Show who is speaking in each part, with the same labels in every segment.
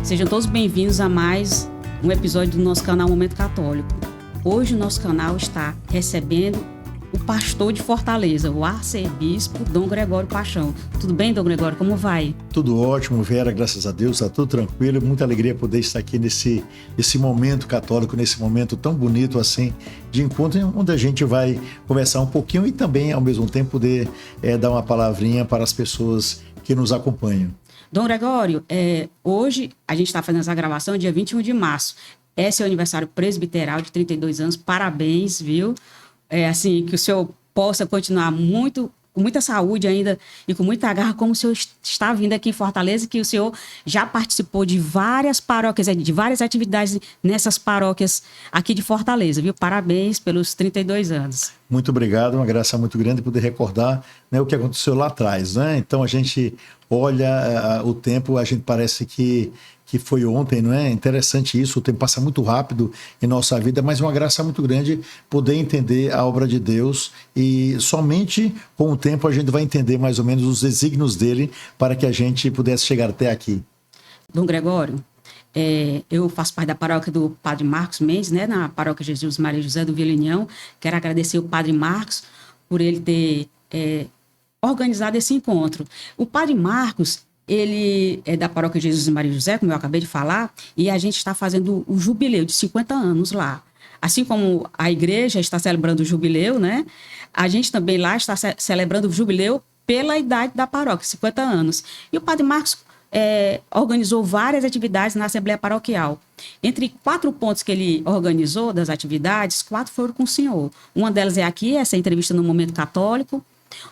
Speaker 1: Sejam todos bem-vindos a mais um episódio do nosso canal Momento Católico. Hoje o nosso canal está recebendo o pastor de Fortaleza, o arcebispo Dom Gregório Paixão. Tudo bem, Dom Gregório? Como vai?
Speaker 2: Tudo ótimo, Vera, graças a Deus, está tudo tranquilo. Muita alegria poder estar aqui nesse momento católico, nesse momento tão bonito assim, de encontro, onde a gente vai conversar um pouquinho e também, ao mesmo tempo, poder dar uma palavrinha para as pessoas que nos acompanham.
Speaker 1: Dom Gregório, hoje a gente está fazendo essa gravação dia 21 de março. Esse é o aniversário presbiteral de 32 anos. Parabéns, viu? Assim, que o senhor possa continuar com muita saúde ainda e com muita garra, como o senhor está vindo aqui em Fortaleza, que o senhor já participou de várias paróquias, de várias atividades nessas paróquias aqui de Fortaleza, viu? Parabéns pelos 32 anos.
Speaker 2: Muito obrigado, uma graça muito grande poder recordar, né, o que aconteceu lá atrás, né? Então a gente olha o tempo, a gente parece que foi ontem, não é? Interessante isso, o tempo passa muito rápido em nossa vida, mas uma graça muito grande poder entender a obra de Deus, e somente com o tempo a gente vai entender mais ou menos os desígnios dele para que a gente pudesse chegar até aqui.
Speaker 1: Dom Gregório, eu faço parte da paróquia do Padre Marcos Mendes, né, na paróquia Jesus Maria José do Vila União. Quero agradecer o Padre Marcos por ele ter organizado esse encontro. O Padre Marcos, ele é da paróquia Jesus Maria José, como eu acabei de falar, e a gente está fazendo o jubileu de 50 anos lá. Assim como a igreja está celebrando o jubileu, né, a gente também lá está celebrando o jubileu pela idade da paróquia, 50 anos. E o Padre Marcos organizou várias atividades na Assembleia Paroquial. Entre 4 pontos que ele organizou das atividades, 4 foram com o senhor. Uma delas é aqui, essa entrevista no Momento Católico.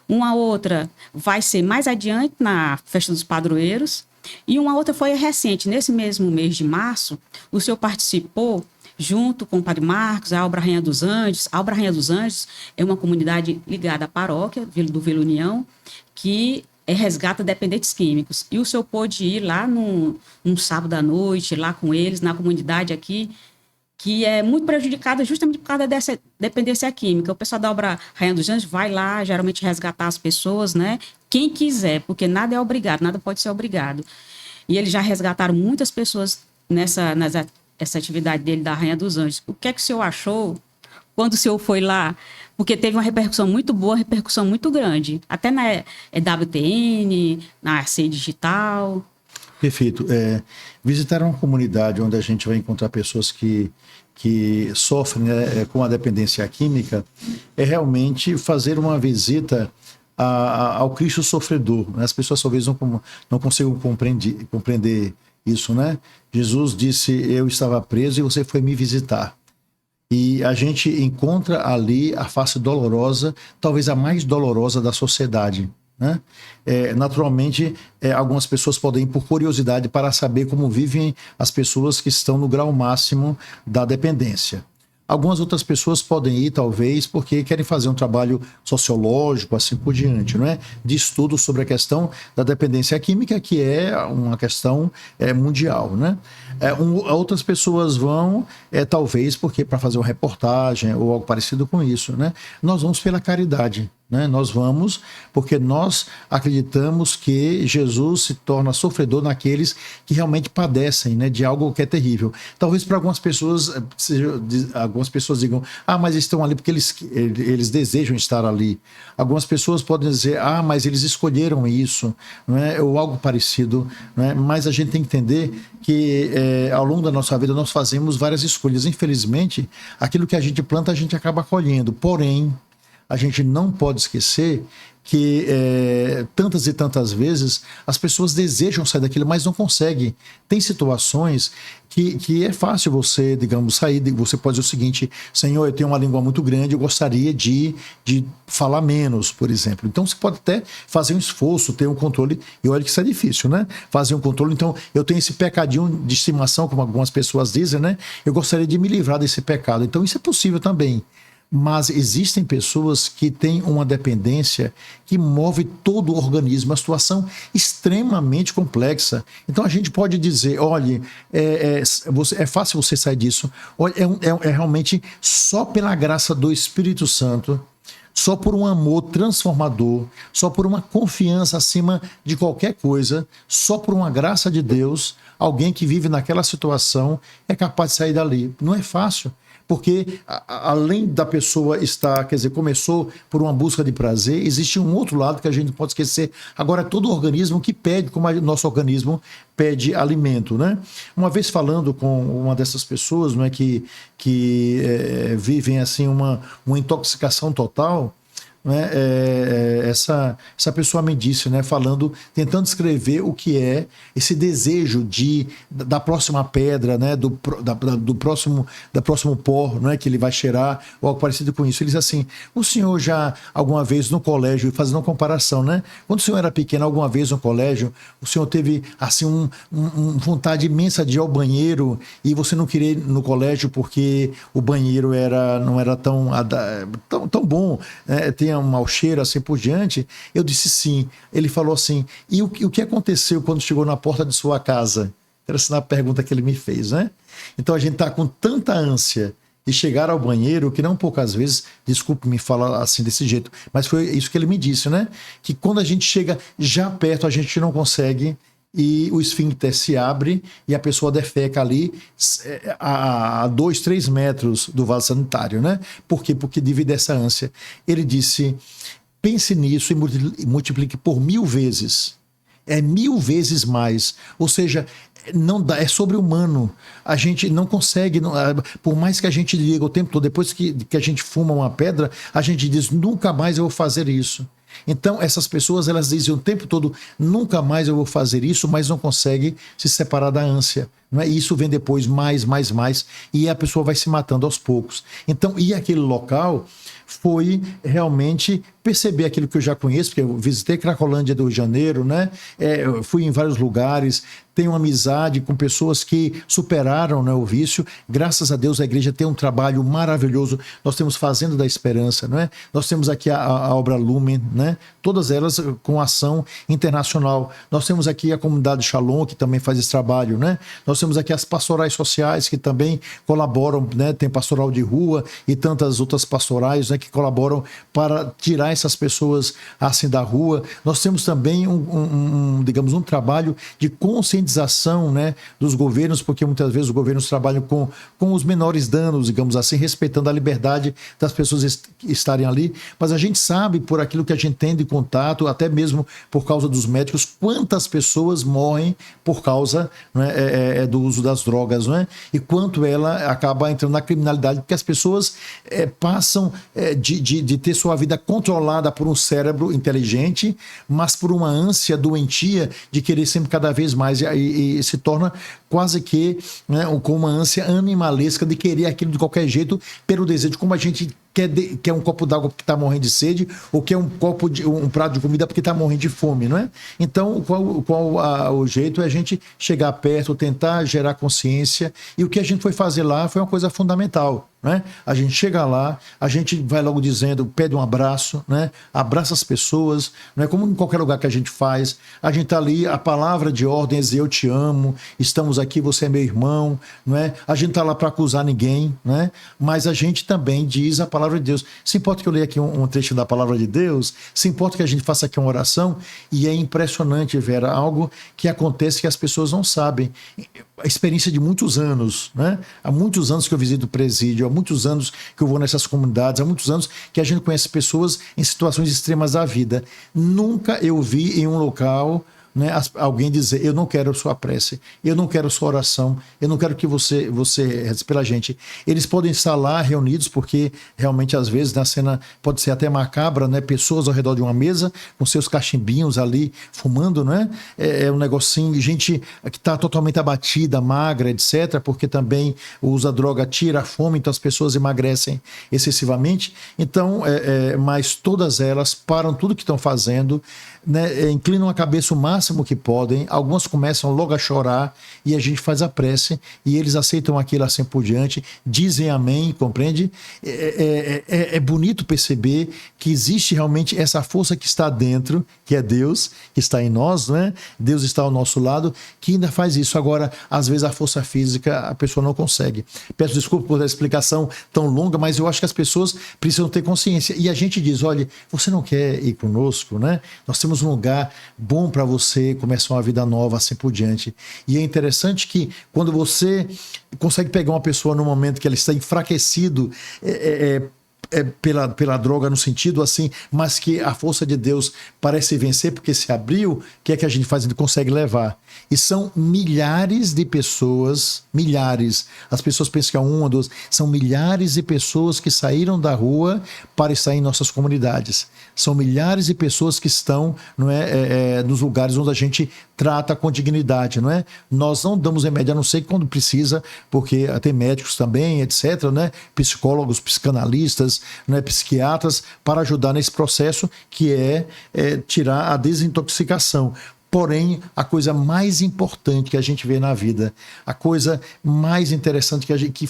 Speaker 1: Uma outra vai ser mais adiante, na Festa dos Padroeiros. E uma outra foi recente, nesse mesmo mês de março, o senhor participou, junto com o Padre Marcos, a Albra Rainha dos Anjos. A Albra Rainha dos Anjos é uma comunidade ligada à paróquia do Vila União, que resgata dependentes químicos. E o senhor pôde ir lá num sábado à noite, lá com eles, na comunidade aqui, que é muito prejudicada justamente por causa dessa dependência química. O pessoal da Obra Rainha dos Anjos vai lá, geralmente, resgatar as pessoas, né? Quem quiser, porque nada é obrigado, nada pode ser obrigado. E eles já resgataram muitas pessoas nessa atividade dele da Rainha dos Anjos. O que é que o senhor achou quando o senhor foi lá? Porque teve uma repercussão muito boa, uma repercussão muito grande. Até na WTN, na AC Digital.
Speaker 2: Perfeito. Visitar uma comunidade onde a gente vai encontrar pessoas que sofrem, né, com a dependência química, é realmente fazer uma visita ao Cristo sofredor. As pessoas talvez não consigam compreender isso, né? Jesus disse: eu estava preso e você foi me visitar. E a gente encontra ali a face dolorosa, talvez a mais dolorosa da sociedade, né? Naturalmente, algumas pessoas podem ir por curiosidade para saber como vivem as pessoas que estão no grau máximo da dependência. Algumas outras pessoas podem ir, talvez, porque querem fazer um trabalho sociológico, assim por diante, não é? De estudo sobre a questão da dependência química, que é uma questão mundial, né? Outras pessoas vão, talvez, porque para fazer uma reportagem ou algo parecido com isso, né? Nós vamos pela caridade, né? Nós vamos porque nós acreditamos que Jesus se torna sofredor naqueles que realmente padecem, né, de algo que é terrível. Talvez para algumas pessoas digam: mas estão ali porque eles desejam estar ali. Algumas pessoas podem dizer: mas eles escolheram isso, não é? Ou algo parecido, não é? Mas a gente tem que entender que ao longo da nossa vida nós fazemos várias escolhas. Infelizmente, aquilo que a gente planta a gente acaba colhendo. Porém, a gente não pode esquecer que tantas e tantas vezes as pessoas desejam sair daquilo, mas não conseguem. Tem situações que é fácil você, digamos, sair. Você pode dizer o seguinte: Senhor, eu tenho uma língua muito grande, eu gostaria de falar menos, por exemplo. Então você pode até fazer um esforço, ter um controle, e olha que isso é difícil, né? Fazer um controle. Então eu tenho esse pecadinho de estimação, como algumas pessoas dizem, né? Eu gostaria de me livrar desse pecado. Então isso é possível também. Mas existem pessoas que têm uma dependência que move todo o organismo, uma situação extremamente complexa. Então a gente pode dizer: olha, é fácil você sair disso. Olha, é realmente só pela graça do Espírito Santo, só por um amor transformador, só por uma confiança acima de qualquer coisa, só por uma graça de Deus, alguém que vive naquela situação é capaz de sair dali. Não é fácil. Porque além da pessoa estar, quer dizer, começou por uma busca de prazer, existe um outro lado que a gente não pode esquecer. Agora, todo organismo que pede, como o nosso organismo pede alimento, né? Uma vez falando com uma dessas pessoas, não é, que vivem assim uma intoxicação total, né? Essa pessoa me disse, né, tentando descrever o que é esse desejo da próxima pedra, né, do próximo pó, né, que ele vai cheirar, ou algo parecido com isso. Ele disse assim: o senhor já alguma vez no colégio, fazendo uma comparação, né, quando o senhor era pequeno, alguma vez no colégio, o senhor teve assim vontade imensa de ir ao banheiro e você não queria ir no colégio porque o banheiro não era tão bom, né, tinha um mau cheiro, assim por diante? Eu disse sim. Ele falou assim: e o que aconteceu quando chegou na porta de sua casa? Essa é a pergunta que ele me fez, né? Então a gente está com tanta ânsia de chegar ao banheiro que não poucas vezes, desculpe me falar assim desse jeito, mas foi isso que ele me disse, né? Que quando a gente chega já perto, a gente não consegue, e o esfíncter se abre e a pessoa defeca ali a 2, 3 metros do vaso sanitário, né? Por quê? Porque devido a essa ânsia. Ele disse: pense nisso e multiplique por 1000 vezes. É 1000 vezes mais. Ou seja, não dá, é sobre-humano. A gente não consegue, por mais que a gente diga o tempo todo, depois que a gente fuma uma pedra, a gente diz: nunca mais eu vou fazer isso. Então, essas pessoas, elas dizem o tempo todo: nunca mais eu vou fazer isso, mas não conseguem se separar da ânsia. Não é? E isso vem depois mais, e a pessoa vai se matando aos poucos. Então, e aquele local foi realmente perceber aquilo que eu já conheço, porque eu visitei Cracolândia do Rio de Janeiro, né? Eu fui em vários lugares, tenho amizade com pessoas que superaram, né, o vício. Graças a Deus a igreja tem um trabalho maravilhoso. Nós temos Fazenda da Esperança, não é? Nós temos aqui a obra Lumen, né? Todas elas com ação internacional. Nós temos aqui a comunidade Shalom, que também faz esse trabalho, né? Nós temos aqui as pastorais sociais, que também colaboram, né? Tem pastoral de rua e tantas outras pastorais, né, que colaboram para tirar essas pessoas assim da rua. Nós temos também digamos, um trabalho de conscientização, né, dos governos, porque muitas vezes os governos trabalham com os menores danos, digamos assim, respeitando a liberdade das pessoas estarem ali, mas a gente sabe, por aquilo que a gente tem de contato, até mesmo por causa dos médicos, quantas pessoas morrem por causa, né, do uso das drogas, né, e quanto ela acaba entrando na criminalidade, porque as pessoas passam de ter sua vida controlada por um cérebro inteligente, mas por uma ânsia doentia de querer sempre cada vez mais, e se torna quase que, né, com uma ânsia animalesca de querer aquilo de qualquer jeito, pelo desejo, como a gente quer um copo d'água porque está morrendo de sede, ou quer um prato de comida porque está morrendo de fome, não é? Então, o jeito é a gente chegar perto, tentar gerar consciência, e o que a gente foi fazer lá foi uma coisa fundamental, né? A gente chega lá, a gente vai logo dizendo, pede um abraço, né? Abraça as pessoas, não é como em qualquer lugar que a gente faz. A gente está ali, a palavra de ordem é: eu te amo, estamos aqui, você é meu irmão, não é? A gente está lá para acusar ninguém, né? Mas a gente também diz a palavra de Deus. Se importa que eu leia aqui um trecho da palavra de Deus, se importa que a gente faça aqui uma oração, e é impressionante, Vera, algo que acontece que as pessoas não sabem. A experiência de muitos anos, né? Há muitos anos que eu visito o presídio, há muitos anos que eu vou nessas comunidades, há muitos anos que a gente conhece pessoas em situações extremas da vida. Nunca eu vi em um local, né, alguém dizer: eu não quero sua prece, eu não quero sua oração, eu não quero que você reze pela gente. Eles podem estar lá reunidos, porque realmente às vezes na cena pode ser até macabra, né? Pessoas ao redor de uma mesa com seus cachimbinhos ali fumando, né? É um negocinho, gente que está totalmente abatida, magra, etc., porque também usa droga, tira a fome, então as pessoas emagrecem excessivamente. Então, mas todas elas param tudo que estão fazendo, né, inclinam a cabeça o máximo que podem, alguns começam logo a chorar e a gente faz a prece e eles aceitam aquilo assim por diante, dizem amém, compreende? É bonito perceber que existe realmente essa força que está dentro, que é Deus, que está em nós, né? Deus está ao nosso lado, que ainda faz isso. Agora, às vezes a força física a pessoa não consegue. Peço desculpa por a explicação tão longa, mas eu acho que as pessoas precisam ter consciência. E a gente diz, olha, você não quer ir conosco, né? Nós temos um lugar bom para você começar uma vida nova, assim por diante. E é interessante que quando você consegue pegar uma pessoa no momento que ela está enfraquecido, pela droga no sentido assim, mas que a força de Deus parece vencer porque se abriu, o que é que a gente faz? A gente consegue levar. E são milhares de pessoas, milhares, as pessoas pensam que é uma ou duas, são milhares de pessoas que saíram da rua para estar em nossas comunidades. São milhares de pessoas que estão, não é, nos lugares onde a gente trata com dignidade, não é? Nós não damos remédio, a não ser quando precisa, porque tem médicos também, etc., né? Psicólogos, psicanalistas, né? Psiquiatras, para ajudar nesse processo que é tirar a desintoxicação. Porém, a coisa mais importante que a gente vê na vida, a coisa mais interessante que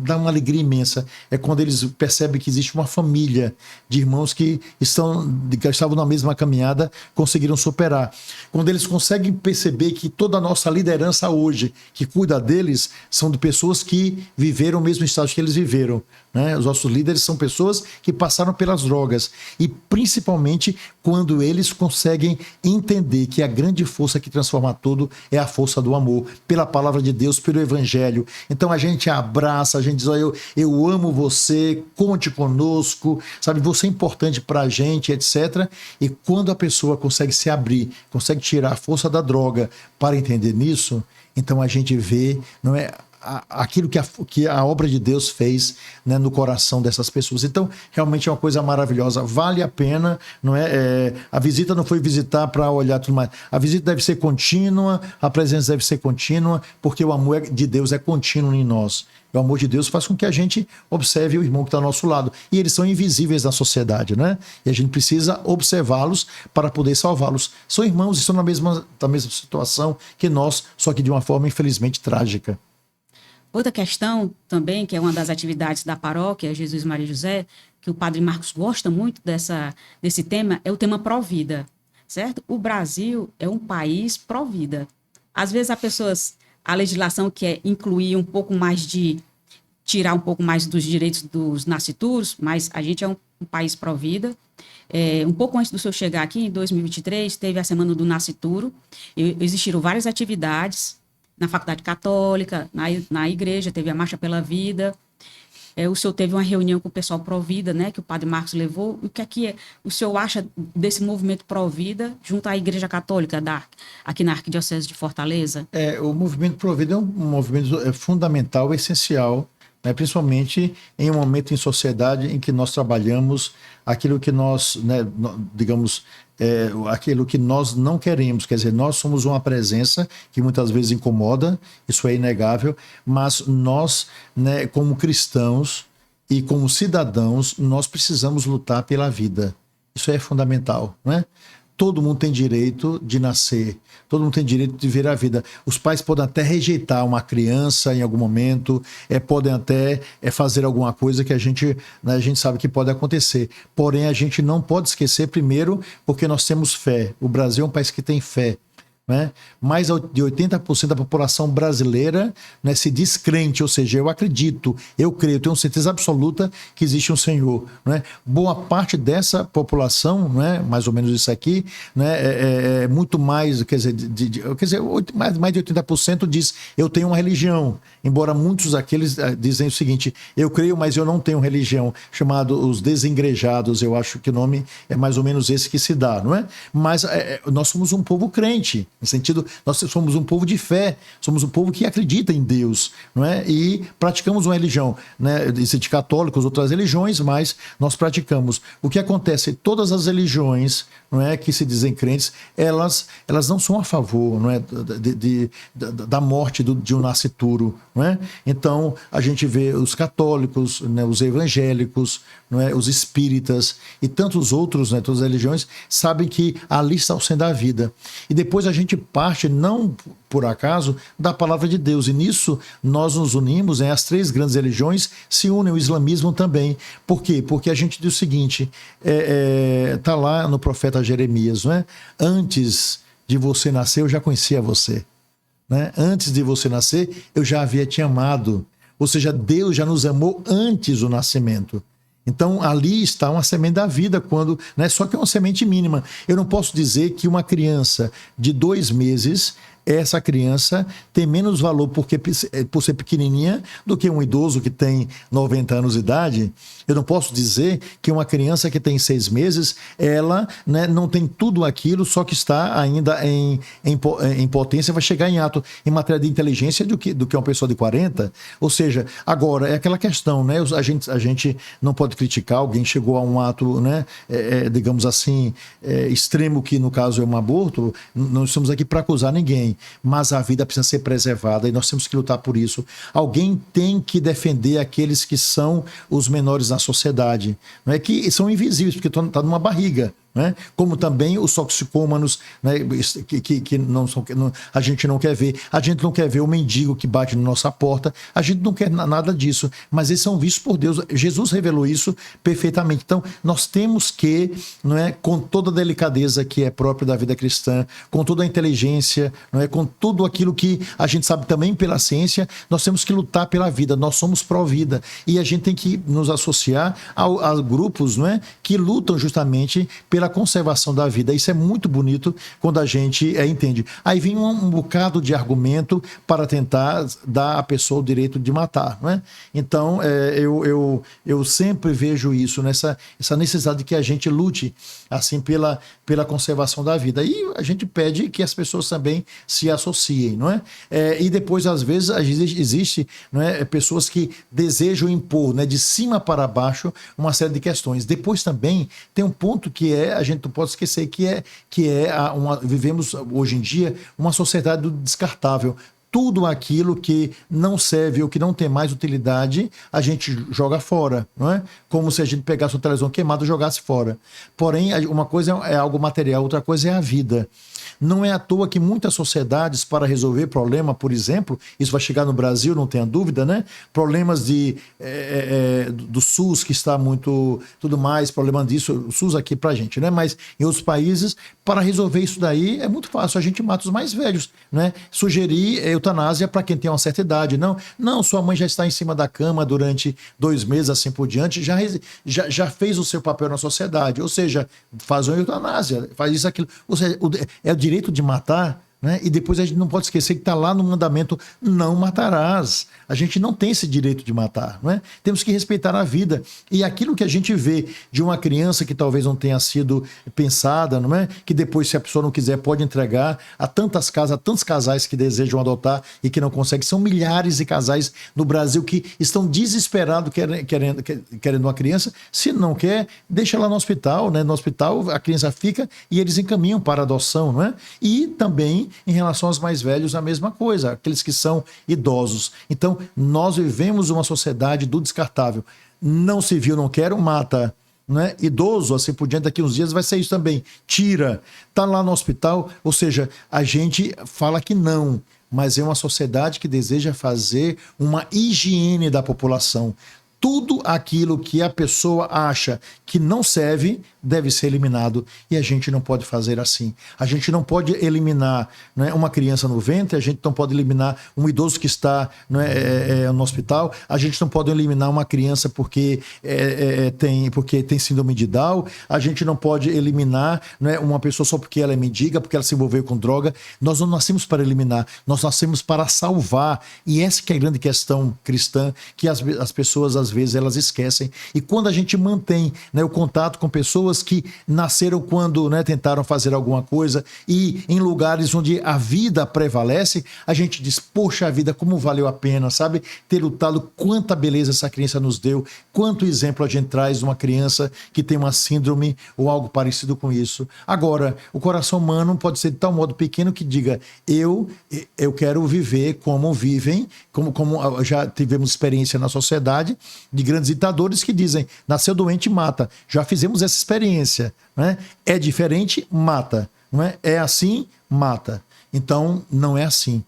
Speaker 2: dá uma alegria imensa, é quando eles percebem que existe uma família de irmãos que estavam na mesma caminhada, conseguiram superar. Quando eles conseguem perceber que toda a nossa liderança hoje, que cuida deles, são de pessoas que viveram o mesmo estágio que eles viveram, né? Os nossos líderes são pessoas que passaram pelas drogas. E principalmente quando eles conseguem entender que a grande força que transforma tudo é a força do amor, pela palavra de Deus, pelo evangelho. Então a gente abraça, a gente diz, eu amo você, conte conosco, sabe, você é importante pra gente, etc. E quando a pessoa consegue se abrir, consegue tirar a força da droga para entender nisso, então a gente vê, não é, aquilo que a obra de Deus fez, né, no coração dessas pessoas. Então, realmente é uma coisa maravilhosa. Vale a pena, não é? A visita não foi visitar para olhar tudo mais. A visita deve ser contínua, a presença deve ser contínua, porque o amor de Deus é contínuo em nós. O amor de Deus faz com que a gente observe o irmão que está ao nosso lado. E eles são invisíveis na sociedade, né? E a gente precisa observá-los para poder salvá-los. São irmãos e estão na mesma situação que nós, só que de uma forma, infelizmente, trágica.
Speaker 1: Outra questão também, que é uma das atividades da paróquia Jesus Maria e José, que o padre Marcos gosta muito desse tema, é o tema pró-vida, certo? O Brasil é um país pró-vida. Às vezes a legislação quer incluir um pouco mais tirar um pouco mais dos direitos dos nascituros, mas a gente é um país pró-vida. Um pouco antes do senhor chegar aqui, em 2023, teve a Semana do Nascituro, existiram várias atividades, na Faculdade Católica, na igreja, teve a Marcha pela Vida. O senhor teve uma reunião com o pessoal Pró-Vida, né, que o padre Marcos levou. O que o senhor acha desse movimento Pró-Vida junto à Igreja Católica aqui na Arquidiocese de Fortaleza?
Speaker 2: O movimento Pró-Vida é um movimento fundamental, essencial, né, principalmente em um momento em sociedade em que nós trabalhamos aquilo que nós, né, digamos, aquilo que nós não queremos. Quer dizer, nós somos uma presença que muitas vezes incomoda, isso é inegável, mas nós, né, como cristãos e como cidadãos, nós precisamos lutar pela vida. Isso é fundamental, não é? Todo mundo tem direito de nascer, todo mundo tem direito de ver a vida. Os pais podem até rejeitar uma criança em algum momento, podem até fazer alguma coisa que a gente sabe que pode acontecer. Porém, a gente não pode esquecer, primeiro, porque nós temos fé. O Brasil é um país que tem fé. Né? Mais de 80% da população brasileira, né, se diz crente, ou seja, eu acredito, eu creio, tenho certeza absoluta que existe um Senhor. Né? Boa parte dessa população, né, mais ou menos isso aqui, né, é muito mais, quer dizer, mais de 80% diz eu tenho uma religião, embora muitos daqueles dizem o seguinte, eu creio, mas eu não tenho religião, chamado os desengrejados, eu acho que o nome é mais ou menos esse que se dá, não é? Mas nós somos um povo crente. No sentido, nós somos um povo de fé, somos um povo que acredita em Deus, não é? E praticamos uma religião, né? Isso de católicos, outras religiões, mas nós praticamos. O que acontece? Todas as religiões, não é, que se dizem crentes, elas não são a favor, não é, da morte de um nascituro, não é? Então a gente vê os católicos, né, os evangélicos, não é, os espíritas e tantos outros, né, todas as religiões sabem que ali está o centro da vida. E depois a gente parte, não por acaso, da palavra de Deus. E nisso nós nos unimos, né? As três grandes religiões se unem, o islamismo também. Por quê? Porque a gente diz o seguinte, está lá no profeta Jeremias, não é? Antes de você nascer, eu já conhecia você. Né? Antes de você nascer, eu já havia te amado. Ou seja, Deus já nos amou antes do nascimento. Então, ali está uma semente da vida, quando, né, só que é uma semente mínima. Eu não posso dizer que uma criança de 2 meses, essa criança tem menos valor por ser pequenininha do que um idoso que tem 90 anos de idade. Eu não posso dizer que uma criança que tem 6 meses, ela, né, não tem tudo aquilo, só que está ainda em potência, vai chegar em ato em matéria de inteligência do que uma pessoa de 40. Ou seja, agora, é aquela questão, né? A gente não pode criticar, alguém chegou a um ato, né, digamos assim, extremo, que no caso é um aborto. Não estamos aqui para acusar ninguém, mas a vida precisa ser preservada e nós temos que lutar por isso. Alguém tem que defender aqueles que são os menores na sociedade, não é, que são invisíveis, porque está numa barriga. Né? Como também os toxicômanos, né? que a gente não quer ver. A gente não quer ver o mendigo que bate na nossa porta. A gente não quer nada disso. Mas eles são vistos por Deus. Jesus revelou isso perfeitamente. Então, nós temos que, não é, com toda a delicadeza que é própria da vida cristã, com toda a inteligência, não é, com tudo aquilo que a gente sabe também pela ciência, nós temos que lutar pela vida. Nós somos pró-vida. E a gente tem que nos associar a grupos, não é, que lutam justamente pela conservação da vida. Isso é muito bonito quando a gente entende. Aí vem um bocado de argumento para tentar dar à pessoa o direito de matar, não é? Então, eu sempre vejo isso, essa necessidade de que a gente lute assim pela conservação da vida. E a gente pede que as pessoas também se associem, não é? E depois, às vezes, existe, não é, pessoas que desejam impor, né, de cima para baixo uma série de questões. Depois também tem um ponto que a gente não pode esquecer vivemos hoje em dia uma sociedade do descartável. Tudo aquilo que não serve ou que não tem mais utilidade, a gente joga fora, não é? Como se a gente pegasse uma televisão queimada e jogasse fora. Porém, uma coisa é algo material, outra coisa é a vida. Não é à toa que muitas sociedades, para resolver problema, por exemplo, isso vai chegar no Brasil, não tenha dúvida, né? Problemas do SUS, que está muito, tudo mais, problema disso, o SUS aqui pra gente, né? Mas em outros países, para resolver isso daí, é muito fácil, a gente mata os mais velhos, né? Sugerir eutanásia para quem tem uma certa idade. Não, sua mãe já está em cima da cama durante 2 meses, assim por diante, já fez o seu papel na sociedade, ou seja, faz uma eutanásia, faz isso, aquilo, ou seja, é o direito de matar, né? E depois a gente não pode esquecer que está lá no mandamento, não matarás. A gente não tem esse direito de matar, não é? Temos que respeitar a vida. E aquilo que a gente vê de uma criança que talvez não tenha sido pensada, não é? Que depois, se a pessoa não quiser, pode entregar a tantas casas, a tantos casais que desejam adotar e que não conseguem. São milhares de casais no Brasil que estão desesperados querendo uma criança. Se não quer, deixa lá no hospital, né? No hospital a criança fica e eles encaminham para a adoção, não é? E também em relação aos mais velhos, a mesma coisa, aqueles que são idosos. Então, nós vivemos uma sociedade do descartável. Não se viu, não quero, mata. Né? Idoso, assim por diante, daqui uns dias vai ser isso também. Tira. Está lá no hospital, ou seja, a gente fala que não, mas é uma sociedade que deseja fazer uma higiene da população. Tudo aquilo que a pessoa acha que não serve deve ser eliminado, e a gente não pode fazer assim. A gente não pode eliminar, né, uma criança no ventre, a gente não pode eliminar um idoso que está, né, no hospital, a gente não pode eliminar uma criança porque tem síndrome de Down, a gente não pode eliminar, né, uma pessoa só porque ela é mendiga, porque ela se envolveu com droga. Nós não nascemos para eliminar, nós nascemos para salvar, e essa que é a grande questão cristã, que as pessoas às muitas vezes elas esquecem. E quando a gente mantém, né, o contato com pessoas que nasceram quando, né, tentaram fazer alguma coisa e em lugares onde a vida prevalece, a gente diz, poxa vida, como valeu a pena, sabe? Ter lutado, quanta beleza essa criança nos deu, quanto exemplo a gente traz de uma criança que tem uma síndrome ou algo parecido com isso. Agora, o coração humano pode ser de tal modo pequeno que diga, eu quero viver como vivem, como já tivemos experiência na sociedade de grandes ditadores que dizem, nasceu doente, mata. Já fizemos essa experiência, né? É diferente, mata. Não é? É assim, mata. Então, não é assim,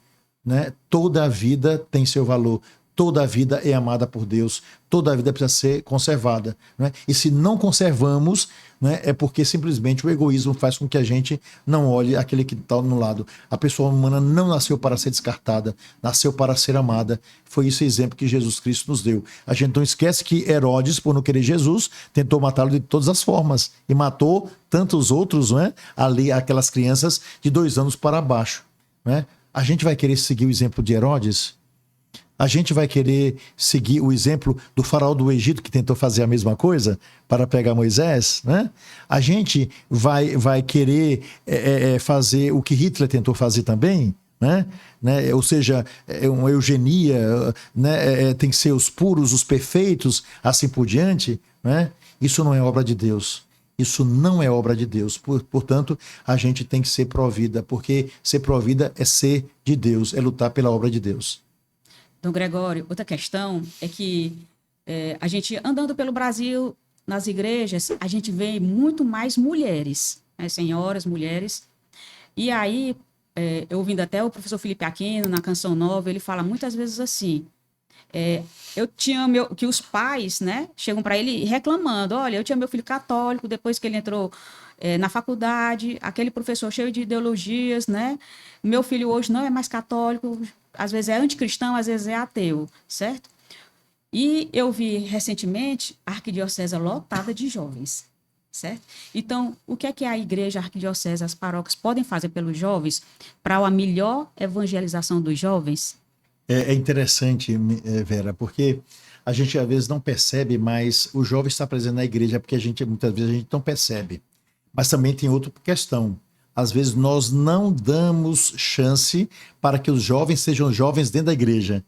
Speaker 2: né? Toda a vida tem seu valor. Toda a vida é amada por Deus. Toda a vida precisa ser conservada, né? E se não conservamos, né, é porque simplesmente o egoísmo faz com que a gente não olhe aquele que está no lado. A pessoa humana não nasceu para ser descartada, nasceu para ser amada. Foi esse exemplo que Jesus Cristo nos deu. A gente não esquece que Herodes, por não querer Jesus, tentou matá-lo de todas as formas e matou tantos outros, né, ali, aquelas crianças de 2 anos para baixo, né? A gente vai querer seguir o exemplo de Herodes? A gente vai querer seguir o exemplo do faraó do Egito que tentou fazer a mesma coisa para pegar Moisés, né? A gente vai querer fazer o que Hitler tentou fazer também, né? Ou seja, uma eugenia, né? Tem que ser os puros, os perfeitos, assim por diante, né? Isso não é obra de Deus. Isso não é obra de Deus. Portanto, a gente tem que ser pró-vida, porque ser pró-vida é ser de Deus, é lutar pela obra de Deus.
Speaker 1: Dom Gregório, outra questão é que a gente, andando pelo Brasil, nas igrejas, a gente vê muito mais mulheres, né? Senhoras, mulheres. E aí, eu ouvindo até o professor Felipe Aquino, na Canção Nova, ele fala muitas vezes assim, eu tinha que os pais, né, chegam para ele reclamando, olha, eu tinha meu filho católico, depois que ele entrou na faculdade, aquele professor cheio de ideologias, né, meu filho hoje não é mais católico, às vezes é anticristão, às vezes é ateu, certo? E eu vi recentemente a arquidiocese lotada de jovens, certo? Então, o que é a igreja, a arquidiocese, as paróquias podem fazer pelos jovens para a melhor evangelização dos jovens?
Speaker 2: É interessante, Vera, porque a gente às vezes não percebe, mas o jovem está presente na igreja porque muitas vezes a gente não percebe. Mas também tem outra questão. Às vezes nós não damos chance para que os jovens sejam jovens dentro da igreja.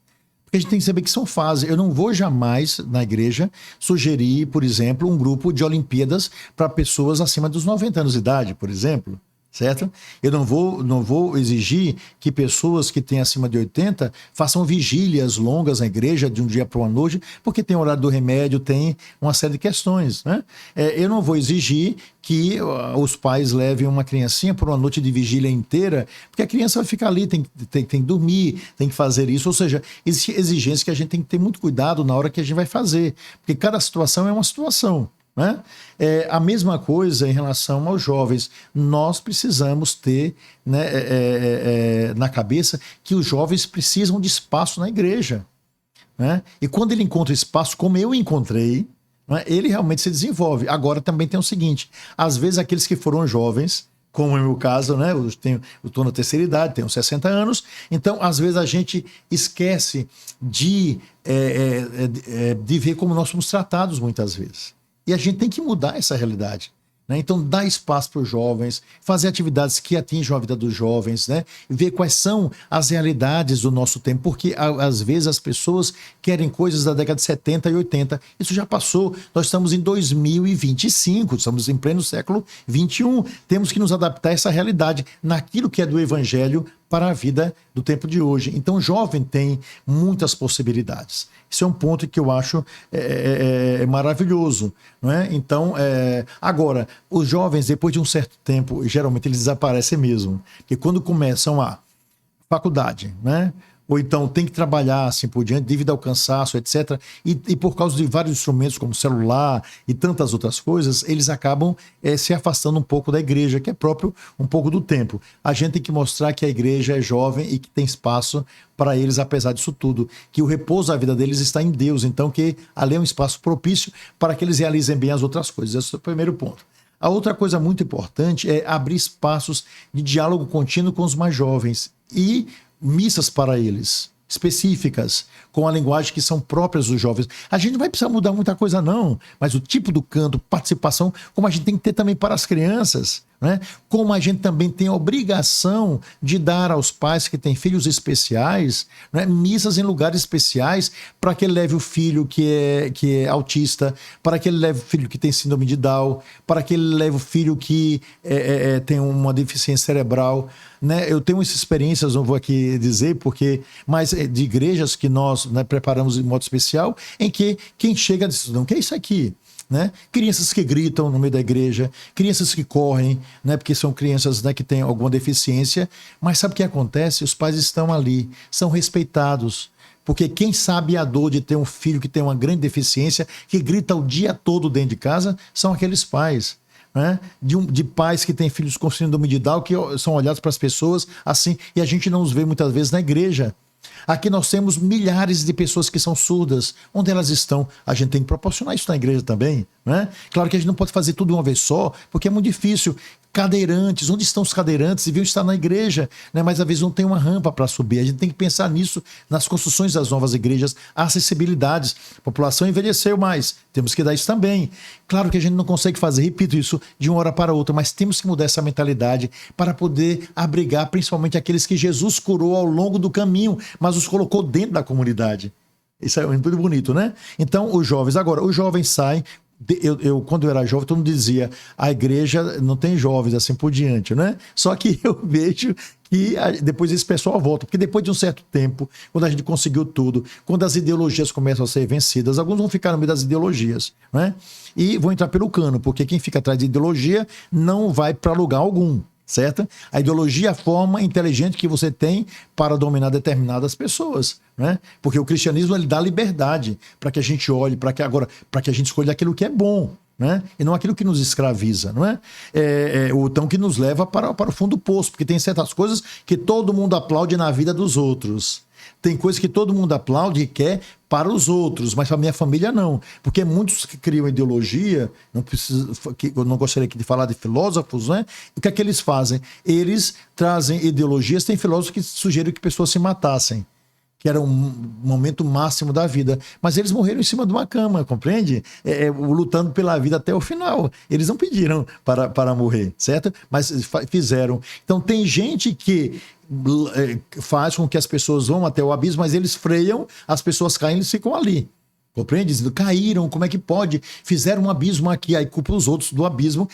Speaker 2: Porque a gente tem que saber que são fases. Eu não vou jamais, na igreja, sugerir, por exemplo, um grupo de Olimpíadas para pessoas acima dos 90 anos de idade, por exemplo. Certo? Eu não vou exigir que pessoas que têm acima de 80 façam vigílias longas na igreja de um dia para uma noite, porque tem o horário do remédio, tem uma série de questões, né? Eu não vou exigir que os pais levem uma criancinha por uma noite de vigília inteira, porque a criança vai ficar ali, tem que dormir, tem que fazer isso. Ou seja, existe exigência que a gente tem que ter muito cuidado na hora que a gente vai fazer, porque cada situação é uma situação. Né? A mesma coisa em relação aos jovens. Nós precisamos ter, né, na cabeça que os jovens precisam de espaço na igreja. Né? E quando ele encontra espaço, como eu encontrei, né, ele realmente se desenvolve. Agora também tem o seguinte, às vezes aqueles que foram jovens, como é o meu caso, né? Eu estou na terceira idade, tenho 60 anos, então às vezes a gente esquece de ver como nós somos tratados muitas vezes. E a gente tem que mudar essa realidade, né? Então, dar espaço para os jovens, fazer atividades que atinjam a vida dos jovens, né? Ver quais são as realidades do nosso tempo, porque às vezes as pessoas querem coisas da década de 70 e 80. Isso já passou. Nós estamos em 2025, estamos em pleno século 21. Temos que nos adaptar a essa realidade, naquilo que é do evangelho para a vida do tempo de hoje. Então, o jovem tem muitas possibilidades. Isso é um ponto que eu acho maravilhoso, não é? Então, agora, os jovens, depois de um certo tempo, geralmente eles desaparecem mesmo. Porque quando começam a faculdade, né? Ou então tem que trabalhar assim por diante, devido ao cansaço, etc. E por causa de vários instrumentos, como celular e tantas outras coisas, eles acabam se afastando um pouco da igreja, que é próprio um pouco do tempo. A gente tem que mostrar que a igreja é jovem e que tem espaço para eles, apesar disso tudo. Que o repouso da vida deles está em Deus, então que ali é um espaço propício para que eles realizem bem as outras coisas. Esse é o primeiro ponto. A outra coisa muito importante é abrir espaços de diálogo contínuo com os mais jovens e missas para eles. específicas, com a linguagem que são próprias dos jovens. A gente não vai precisar mudar muita coisa, não, mas o tipo do canto, participação, como a gente tem que ter também para as crianças, né? Como a gente também tem a obrigação de dar aos pais que têm filhos especiais, né, missas em lugares especiais, para que ele leve o filho que é autista, para que ele leve o filho que tem síndrome de Down, para que ele leve o filho que tem uma deficiência cerebral. Né? Eu tenho essas experiências, não vou aqui dizer, mas de igrejas que nós, né, preparamos de modo especial, em que quem chega diz, não, o que é isso aqui? Né? Crianças que gritam no meio da igreja, crianças que correm, né? Porque são crianças, né, que têm alguma deficiência, mas sabe o que acontece? Os pais estão ali, são respeitados, porque quem sabe a dor de ter um filho que tem uma grande deficiência, que grita o dia todo dentro de casa, são aqueles pais. Né? De pais que têm filhos com síndrome de Down, que são olhados para as pessoas assim, e a gente não os vê muitas vezes na igreja. Aqui nós temos milhares de pessoas que são surdas. Onde elas estão? A gente tem que proporcionar isso na igreja também, né? Claro que a gente não pode fazer tudo de uma vez só, porque é muito difícil. Cadeirantes, onde estão os cadeirantes? Deviam estar na igreja, né? Mas às vezes não tem uma rampa para subir. A gente tem que pensar nisso nas construções das novas igrejas, acessibilidades. A população envelheceu mais, temos que dar isso também. Claro que a gente não consegue fazer, repito isso, de uma hora para outra, mas temos que mudar essa mentalidade para poder abrigar principalmente aqueles que Jesus curou ao longo do caminho, mas os colocou dentro da comunidade. Isso é muito bonito, né? Então, os jovens saem. Quando eu era jovem, todo mundo dizia, a igreja não tem jovens, assim por diante, né? Só que eu vejo que depois esse pessoal volta, porque depois de um certo tempo, quando a gente conseguiu tudo, quando as ideologias começam a ser vencidas, alguns vão ficar no meio das ideologias, né? E vão entrar pelo cano, porque quem fica atrás de ideologia não vai para lugar algum. Certo? A ideologia é a forma inteligente que você tem para dominar determinadas pessoas, né? Porque o cristianismo ele dá liberdade para que a gente olhe, para que a gente escolha aquilo que é bom, né? E não aquilo que nos escraviza, não é? Ou então que nos leva para o fundo do poço, porque tem certas coisas que todo mundo aplaude na vida dos outros. Tem coisas que todo mundo aplaude e quer para os outros, mas para a minha família não. Porque muitos que criam ideologia, eu não gostaria aqui de falar de filósofos, né? O que é que eles fazem? Eles trazem ideologias, tem filósofos que sugeriram que pessoas se matassem, que era um momento máximo da vida. Mas eles morreram em cima de uma cama, compreende? Lutando pela vida até o final. Eles não pediram para morrer, certo? Mas fizeram. Então tem gente que faz com que as pessoas vão até o abismo, mas eles freiam, as pessoas caem e eles ficam ali. Compreende? Dizendo, caíram, como é que pode? Fizeram um abismo aqui, aí culpa os outros do abismo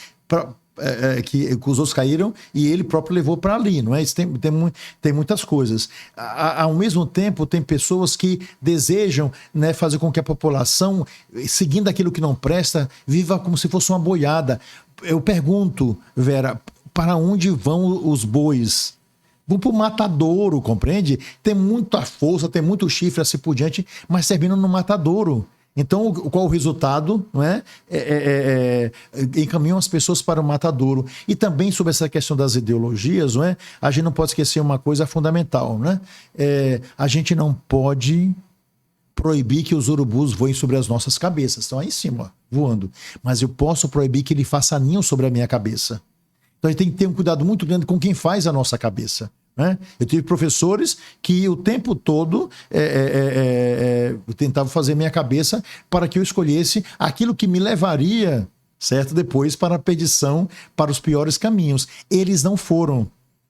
Speaker 2: que os outros caíram e ele próprio levou para ali, não é? Isso tem muitas coisas. Ao mesmo tempo, tem pessoas que desejam, né, fazer com que a população, seguindo aquilo que não presta, viva como se fosse uma boiada. Eu pergunto, Vera, para onde vão os bois? Vão para o matadouro, compreende? Tem muita força, tem muito chifre assim por diante, mas terminam no matadouro. Então, qual o resultado? Não é? Encaminham as pessoas para o matadouro. E também sobre essa questão das ideologias, não é? A gente não pode esquecer uma coisa fundamental, né? A gente não pode proibir que os urubus voem sobre as nossas cabeças. Estão aí em cima, voando. Mas eu posso proibir que ele faça ninho sobre a minha cabeça. Então a gente tem que ter um cuidado muito grande com quem faz a nossa cabeça. Né? Eu tive professores que o tempo todo tentavam fazer minha cabeça para que eu escolhesse aquilo que me levaria, certo, depois para a perdição, para os piores caminhos. Eles não foram,